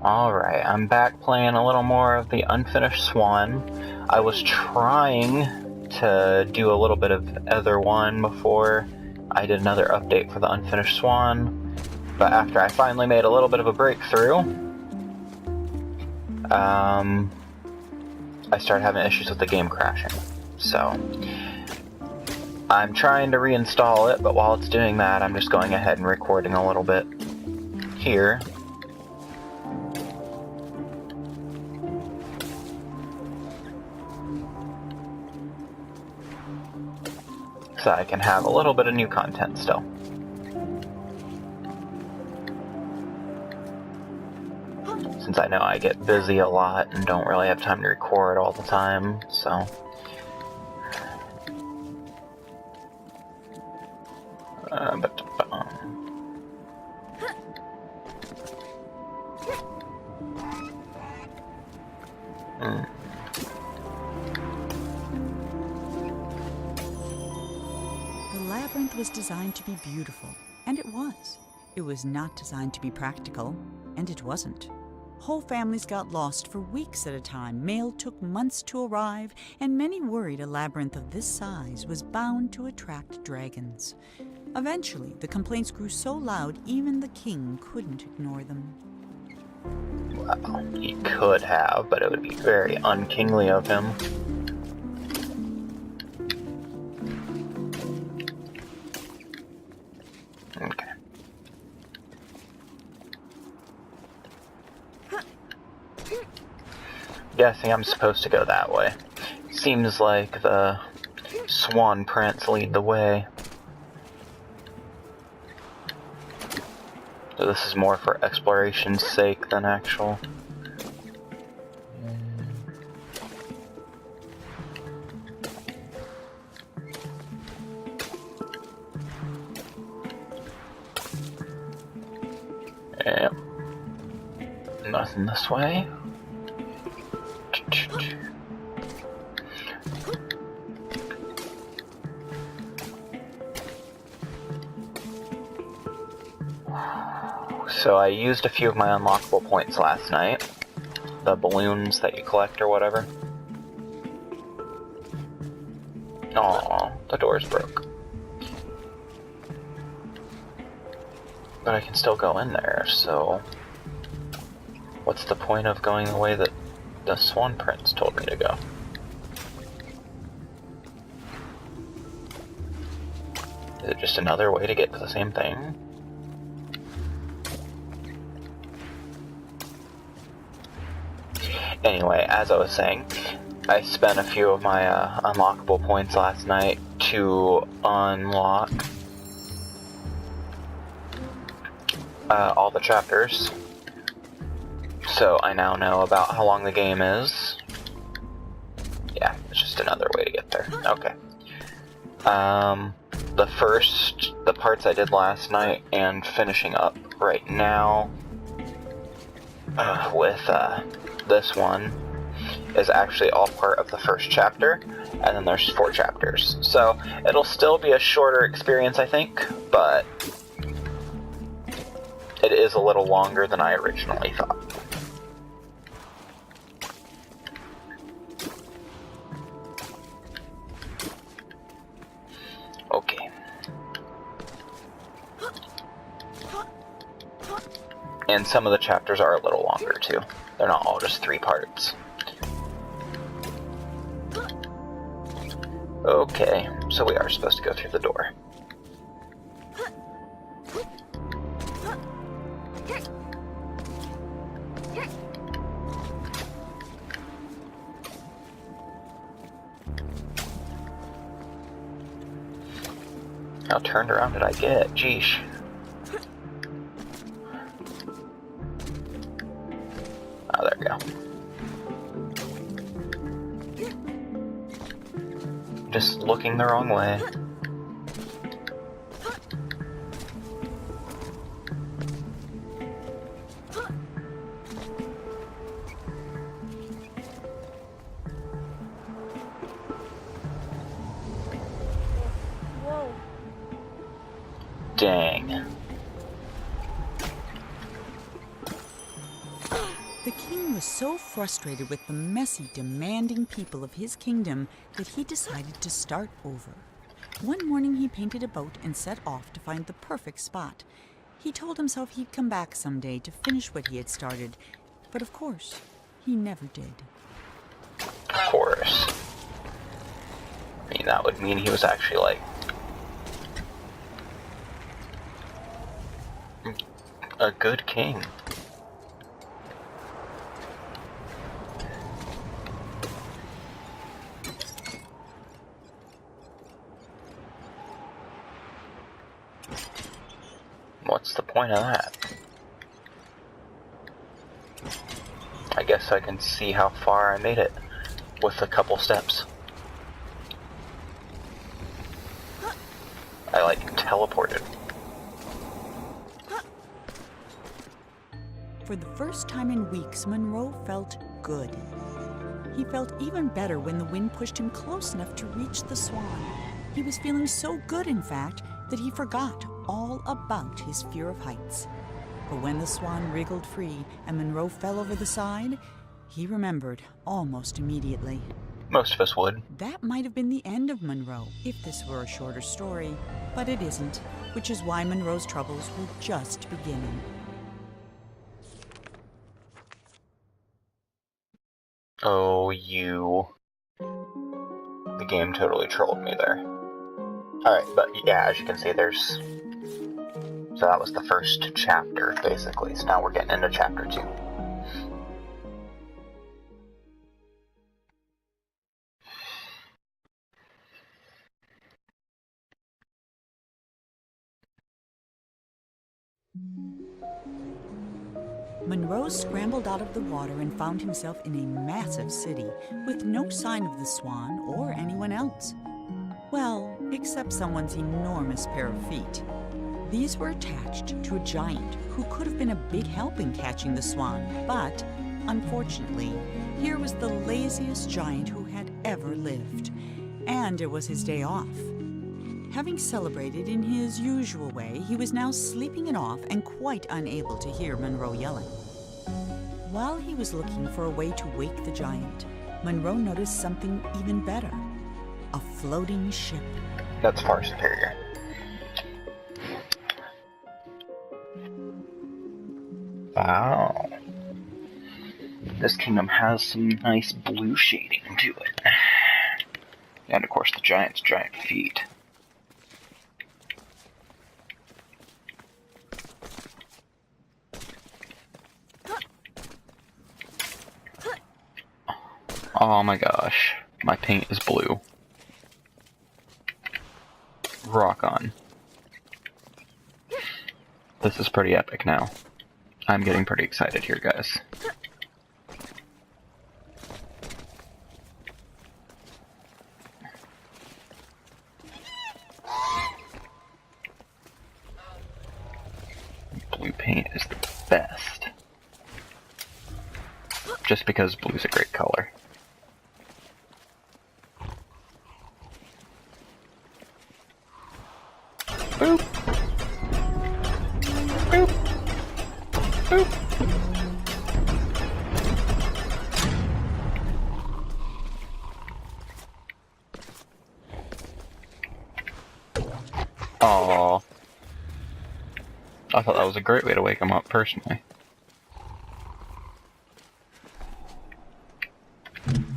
Alright, I'm back playing a little more of the Unfinished Swan. I was trying to do a little bit of Ether 1 before I did another update for the Unfinished Swan, but after I finally made a little bit of a breakthrough, I started having issues with the game crashing. So, I'm trying to reinstall it, but while it's doing that, I'm just going ahead and recording a little bit here. So I can have a little bit of new content still. Since I know I get busy a lot and don't really have time to record all the time, so... The labyrinth was designed to be beautiful, and it was. It was not designed to be practical, and it wasn't. Whole families got lost for weeks at a time, mail took months to arrive, and many worried a labyrinth of this size was bound to attract dragons. Eventually, the complaints grew so loud even the king couldn't ignore them. Well, he could have, but it would be very unkingly of him. Okay. Guessing I'm supposed to go that way. Seems like the Swan prints lead the way. So this is more for exploration's sake than actual. Yep. Nothing this way. So I used a few of my unlockable points last night. The balloons that you collect or whatever. Aw, the door's broke. But I can still go in there, so... what's the point of going the way that the Swan Prince told me to go? Is it just another way to get to the same thing? Anyway, as I was saying, I spent a few of my unlockable points last night to unlock all the chapters. So I now know about how long the game is. Yeah, it's just another way to get there. Okay. The parts I did last night and finishing up right now with this one is actually all part of the first chapter, and then there's 4 chapters. So it'll still be a shorter experience, I think, but it is a little longer than I originally thought. Okay. And some of the chapters are a little longer too. They're not all just 3 parts. Okay, so we are supposed to go through the door. How turned around did I get? Jeesh. Oh, there we go. Just looking the wrong way. Whoa. Dang. The king was so frustrated with the messy, demanding people of his kingdom that he decided to start over. One morning he painted a boat and set off to find the perfect spot. He told himself he'd come back someday to finish what he had started, but of course, he never did. Of course. I mean, that would mean he was actually, like, a good king. What's the point of that? I guess I can see how far I made it with a couple steps. I, like, teleported. For the first time in weeks, Monroe felt good. He felt even better when the wind pushed him close enough to reach the Swan. He was feeling so good, in fact, that he forgot all about his fear of heights. But when the Swan wriggled free and Monroe fell over the side, he remembered almost immediately. Most of us would. That might have been the end of Monroe, if this were a shorter story. But it isn't, which is why Monroe's troubles were just beginning. Oh, you. The game totally trolled me there. Alright, but yeah, as you can see, there's... So that was the first chapter, basically. So now we're getting into chapter 2. Monroe scrambled out of the water and found himself in a massive city with no sign of the Swan or anyone else. Well, except someone's enormous pair of feet. These were attached to a giant who could have been a big help in catching the Swan, but unfortunately, here was the laziest giant who had ever lived, and it was his day off. Having celebrated in his usual way, he was now sleeping it off and quite unable to hear Monroe yelling. While he was looking for a way to wake the giant, Monroe noticed something even better: a floating ship. That's far superior. Wow. This kingdom has some nice blue shading to it. And of course the giant's giant feet. Oh my gosh, my paint is blue. Rock on. This is pretty epic now. I'm getting pretty excited here, guys. Blue paint is the best. Just because blue's a great color. Boop. Boop. Boop. Aww. I thought that was a great way to wake him up, personally.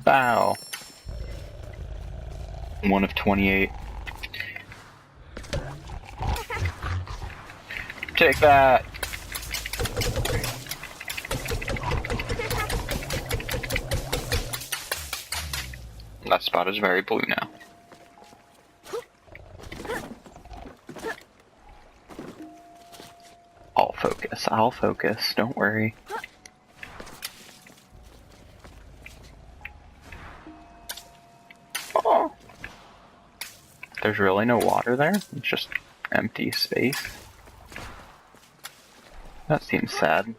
Bow. 1 of 28. Take that! That spot is very blue now. I'll focus, don't worry. Oh. There's really no water there? It's just empty space. That seems sad.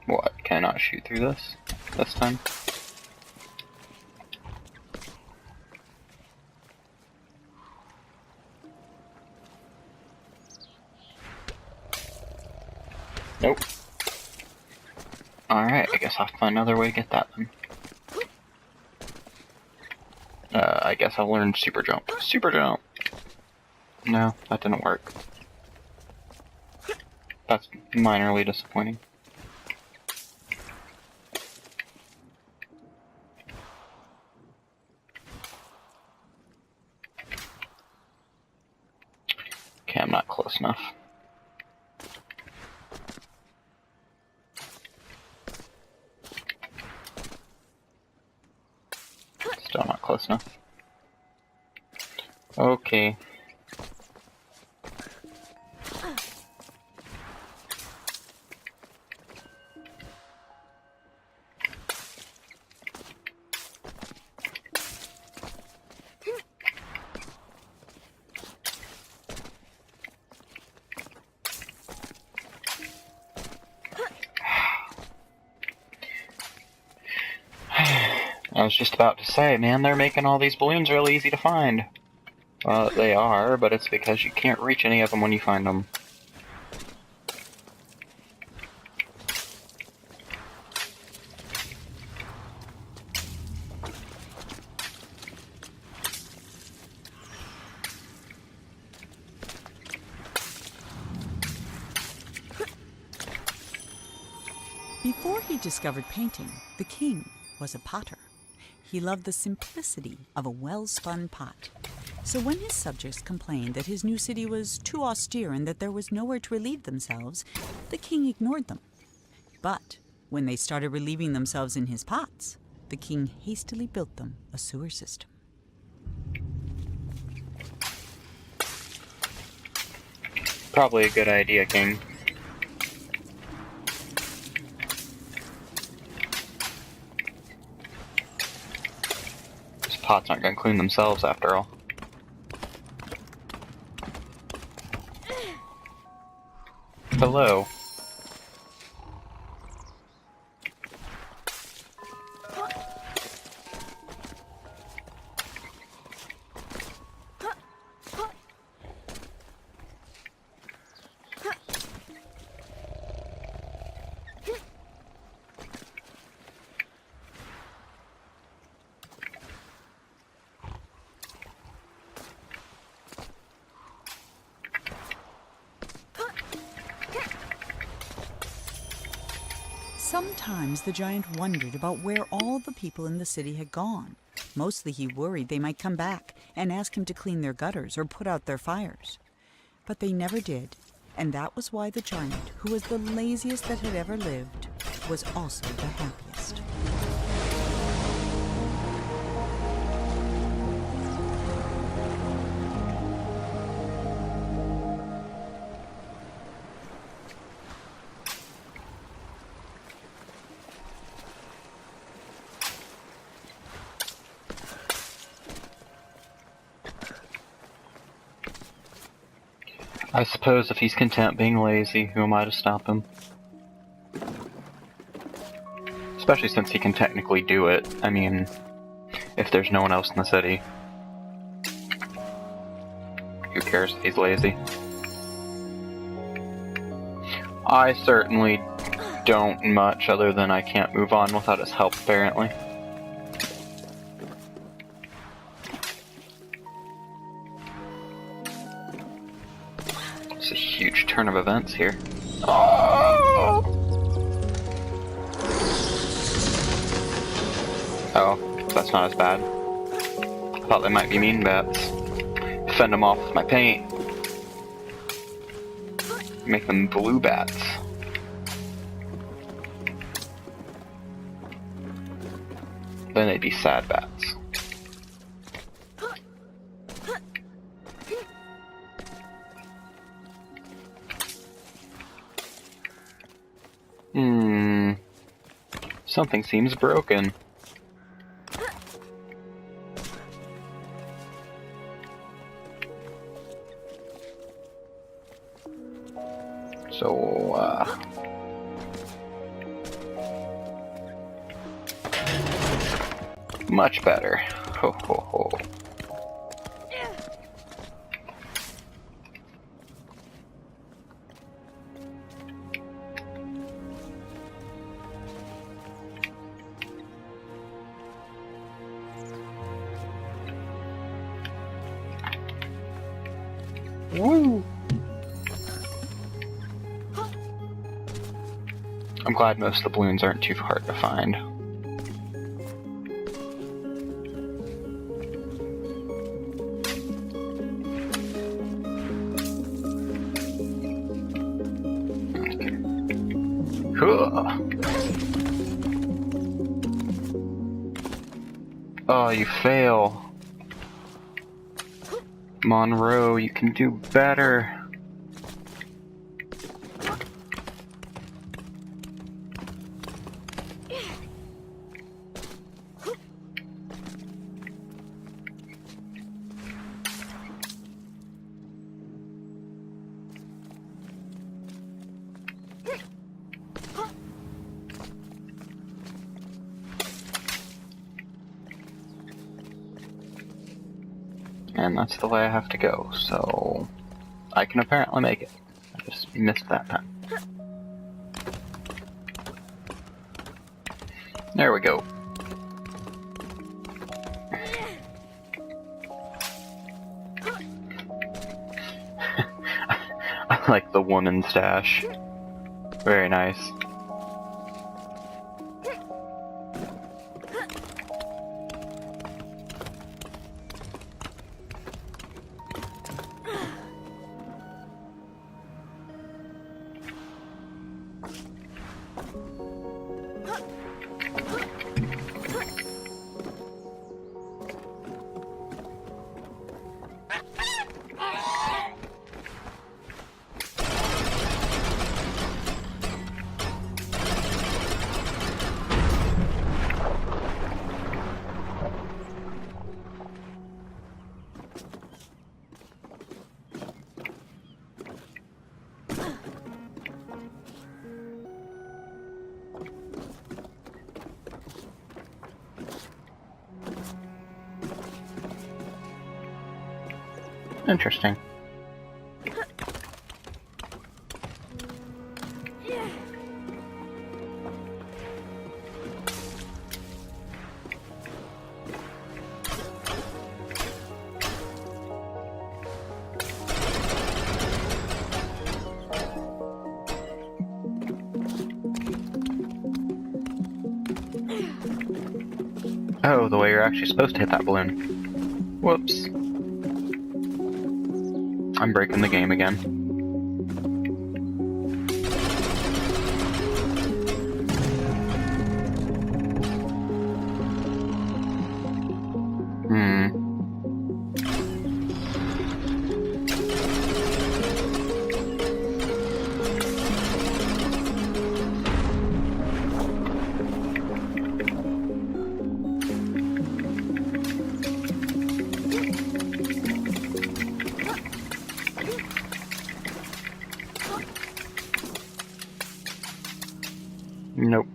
What? Can I not shoot through this time? Nope. Alright, I guess I'll find another way to get that then. I guess I'll learn super jump. Super jump! No, that didn't work. That's minorly disappointing. Okay, I'm not close enough. Still not close enough. Okay. I was just about to say, man, they're making all these balloons really easy to find. Well, they are, but it's because you can't reach any of them when you find them. Before he discovered painting, the king was a potter. He loved the simplicity of a well-spun pot. So when his subjects complained that his new city was too austere and that there was nowhere to relieve themselves, the king ignored them. But when they started relieving themselves in his pots, the king hastily built them a sewer system. Probably a good idea, King. These pots aren't gonna clean themselves after all. Hello. Sometimes the giant wondered about where all the people in the city had gone. Mostly he worried they might come back and ask him to clean their gutters or put out their fires. But they never did, and that was why the giant, who was the laziest that had ever lived, was also the happiest. I suppose if he's content being lazy, who am I to stop him? Especially since he can technically do it. I mean, if there's no one else in the city. Who cares if he's lazy? I certainly don't much, other than I can't move on without his help, apparently. It's a huge turn of events here. Oh, that's not as bad. I thought they might be mean bats. Fend them off with my paint. Make them blue bats. Then they'd be sad bats. Something seems broken. So, much better. Ho ho ho. Woo! I'm glad most of the balloons aren't too hard to find. Oh, you fail. Monroe, you can do better. And that's the way I have to go, so I can apparently make it. I just missed that time. There we go. I like the woman stash. Very nice. Interesting. Oh, the way you're actually supposed to hit that balloon. Whoops. I'm breaking the game again. Nope.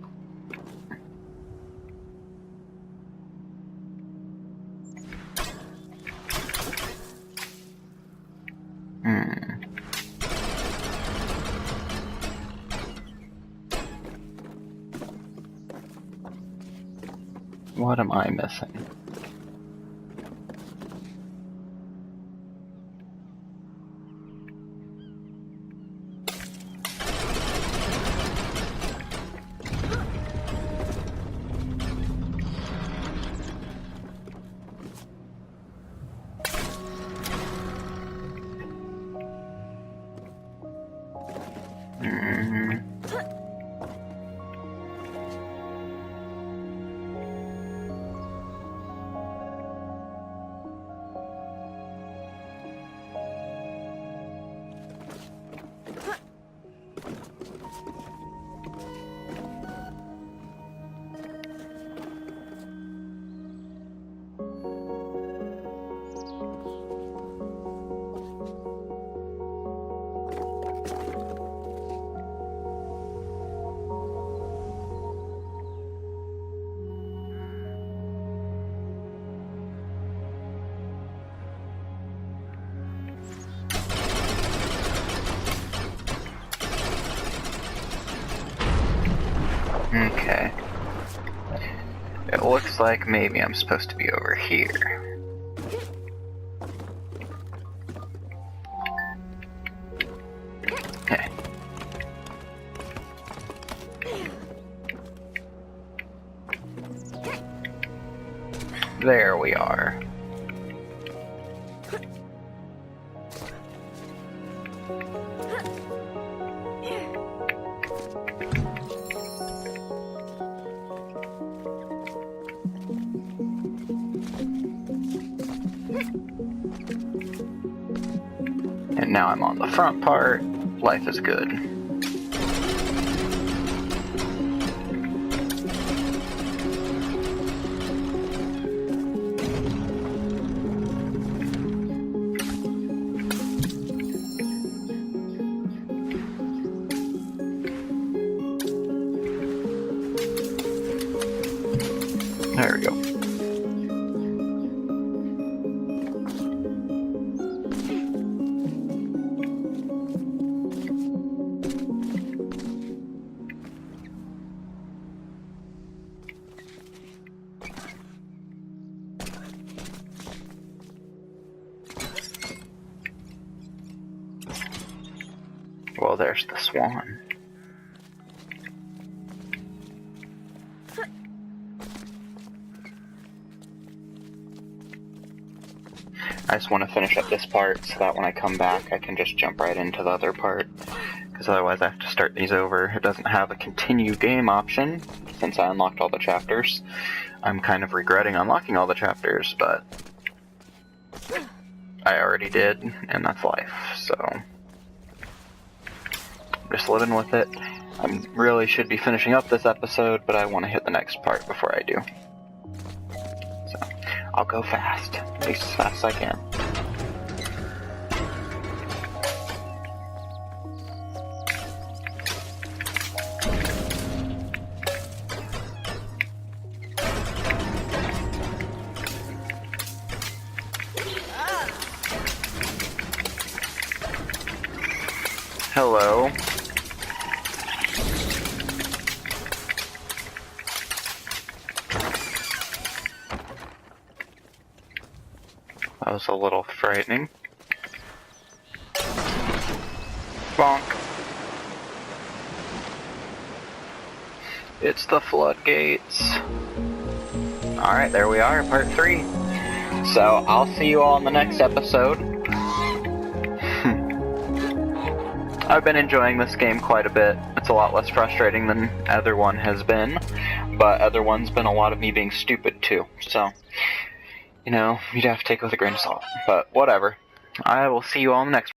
What am I missing? Okay. It looks like maybe I'm supposed to be over here. There we are. And now I'm on the front part. Life is good. There we go. Well, there's the Swan. I just want to finish up this part so that when I come back I can just jump right into the other part, because otherwise I have to start these over. It doesn't have a continue game option since I unlocked all the chapters. I'm kind of regretting unlocking all the chapters, but I already did, and that's life, so I'm just living with it. I really should be finishing up this episode, but I want to hit the next part before I do. So, I'll go fast, at least as fast as I can. Hello. That was a little frightening. Bonk. It's the floodgates. Alright, there we are, part 3. So, I'll see you all in the next episode. I've been enjoying this game quite a bit. It's a lot less frustrating than Other One has been, but Other One's been a lot of me being stupid too, so, you know, you'd have to take it with a grain of salt. But whatever. I will see you all in the next one.